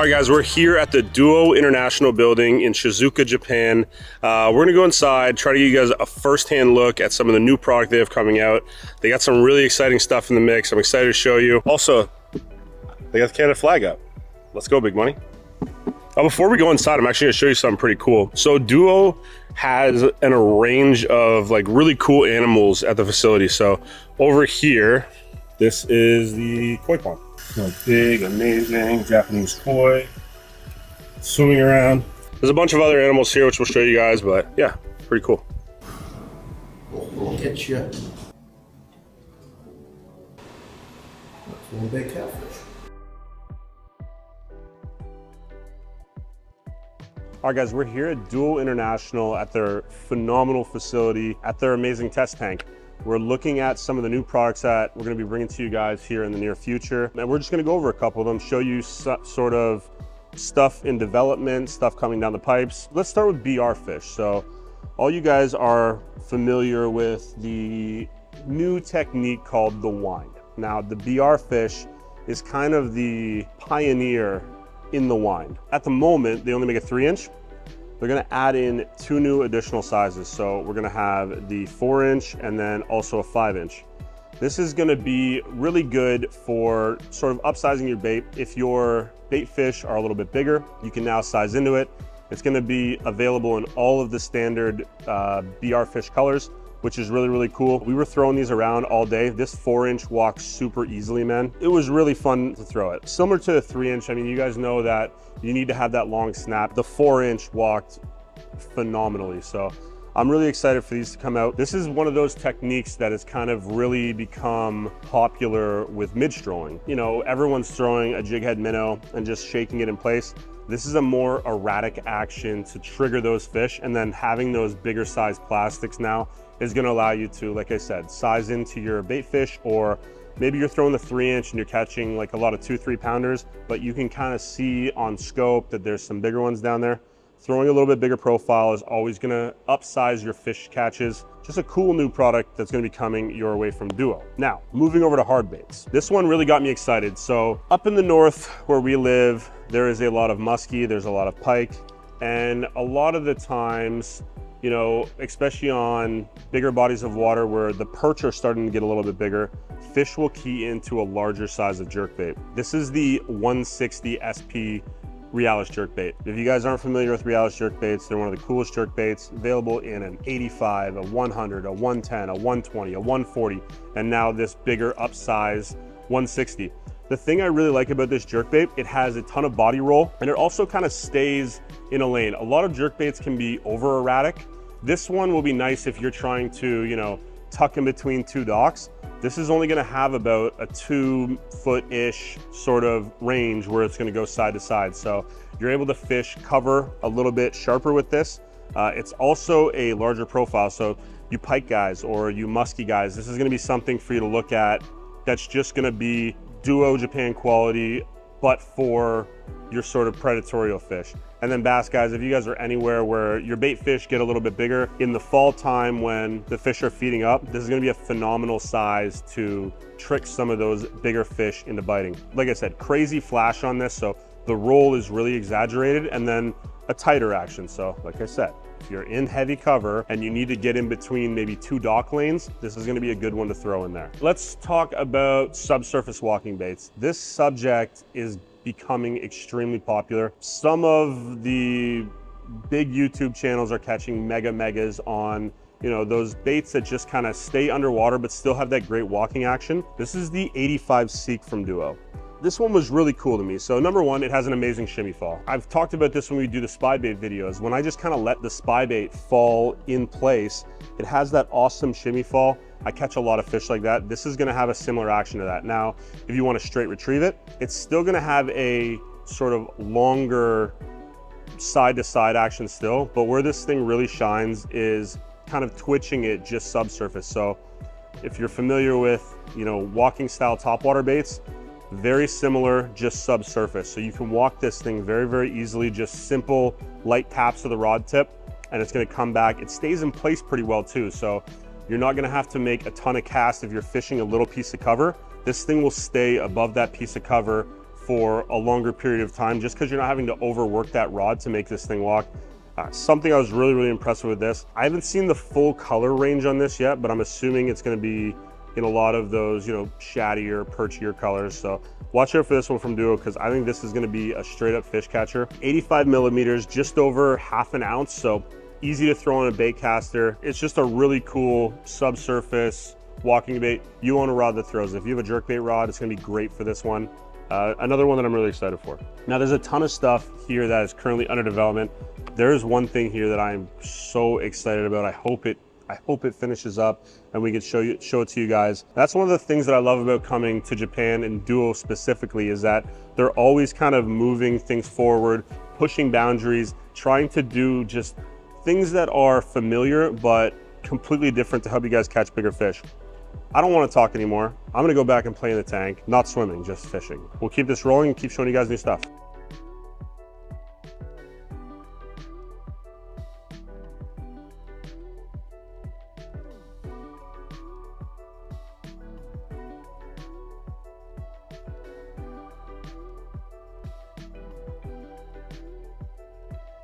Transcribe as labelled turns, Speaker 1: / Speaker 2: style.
Speaker 1: All right, guys, we're here at the Duo International building in Shizuoka, Japan. We're gonna go inside, try to give you guys a first-hand look at some of the new product they have coming out. They got some really exciting stuff in the mix. I'm excited to show you. Also, they got the Canada flag up. Let's go, big money. Before we go inside, I'm actually gonna show you something pretty cool. So Duo has a range of like really cool animals at the facility. So over here, this is the koi pond. Big, amazing Japanese koi swimming around. There's a bunch of other animals here, which we'll show you guys, but yeah, pretty cool.
Speaker 2: We'll get you. That's one big catfish.
Speaker 1: All right, guys, we're here at Duo International at their phenomenal facility, at their amazing test tank. We're looking at some of the new products that we're gonna be bringing to you guys here in the near future. And we're just gonna go over a couple of them, show you sort of stuff in development, stuff coming down the pipes. Let's start with BR fish. So all you guys are familiar with the new technique called the wind. Now, the BR fish is kind of the pioneer in the wind. At the moment, they only make a 3-inch. They're gonna add in 2 new additional sizes. So we're gonna have the 4-inch and then also a 5-inch. This is gonna be really good for sort of upsizing your bait. If your bait fish are a little bit bigger, you can now size into it. It's gonna be available in all of the standard BR fish colors, which is really, really cool. We were throwing these around all day. This 4-inch walks super easily, man. It was really fun to throw it. Similar to the 3-inch, I mean, you guys know that you need to have that long snap. The 4-inch walked phenomenally. So I'm really excited for these to come out. This is one of those techniques that has kind of really become popular with mid-strolling. You know, everyone's throwing a jig head minnow and just shaking it in place. This is a more erratic action to trigger those fish, and then having those bigger size plastics now is gonna allow you to, like I said, size into your bait fish, or maybe you're throwing the 3-inch and you're catching like a lot of 2-3 pounders, but you can kind of see on scope that there's some bigger ones down there. Throwing a little bit bigger profile is always gonna upsize your fish catches. Just a cool new product that's gonna be coming your way from Duo. Now, moving over to hard baits. This one really got me excited. So up in the north where we live, there is a lot of muskie, there's a lot of pike, and a lot of the times, you know, especially on bigger bodies of water where the perch are starting to get a little bit bigger, fish will key into a larger size of jerkbait. This is the 160 SP Realis jerkbait. If you guys aren't familiar with Realis jerkbaits, they're one of the coolest jerkbaits, available in an 85, a 100, a 110, a 120, a 140, and now this bigger upsize 160. The thing I really like about this jerkbait, it has a ton of body roll, and it also kind of stays in a lane. A lot of jerkbaits can be over erratic. This one will be nice if you're trying to, you know, tuck in between 2 docks. This is only gonna have about a 2-foot-ish sort of range where it's gonna go side to side. So you're able to fish cover a little bit sharper with this. It's also a larger profile. So you pike guys or you muskie guys, this is gonna be something for you to look at that's just gonna be Duo Japan quality, but for your sort of predatorial fish. And then bass guys, if you guys are anywhere where your bait fish get a little bit bigger, in the fall time when the fish are feeding up, this is gonna be a phenomenal size to trick some of those bigger fish into biting. Like I said, crazy flash on this, so the roll is really exaggerated, and then a tighter action. So like I said, if you're in heavy cover and you need to get in between maybe 2 dock lanes, this is gonna be a good one to throw in there. Let's talk about subsurface walking baits. This subject is becoming extremely popular. Some of the big YouTube channels are catching megas on, you know, those baits that just kind of stay underwater but still have that great walking action. This is the 85 Seek from Duo. This one was really cool to me. So number one, it has an amazing shimmy fall. I've talked about this when we do the spy bait videos. When I just kind of let the spy bait fall in place, it has that awesome shimmy fall. I catch a lot of fish like that. This is gonna have a similar action to that. Now, if you want to straight retrieve it, it's still gonna have a sort of longer side to side action still, but where this thing really shines is kind of twitching it just subsurface. So if you're familiar with, you know, walking style topwater baits, very similar, just subsurface. So you can walk this thing very, very easily, just simple light taps of the rod tip, and it's gonna come back. It stays in place pretty well too. So you're not gonna have to make a ton of casts if you're fishing a little piece of cover. This thing will stay above that piece of cover for a longer period of time, just because you're not having to overwork that rod to make this thing walk. Something I was really impressed with this. I haven't seen the full color range on this yet, but I'm assuming it's going to be in a lot of those, you know, shaddier, perchier colors. So watch out for this one from Duo, because I think this is going to be a straight up fish catcher. 85 millimeters, just over ½ an ounce. So easy to throw on a bait caster. It's just a really cool subsurface walking bait. You want a rod that throws. If you have a jerkbait rod, it's going to be great for this one. Another one that I'm really excited for. Now there's a ton of stuff here that is currently under development. There is one thing here that I'm so excited about. I hope it finishes up and we can show it to you guys. That's one of the things that I love about coming to Japan, and Duo specifically, is that they're always kind of moving things forward, pushing boundaries, trying to do just things that are familiar but completely different to help you guys catch bigger fish. I don't want to talk anymore. I'm going to go back and play in the tank, not swimming, just fishing. We'll keep this rolling and keep showing you guys new stuff.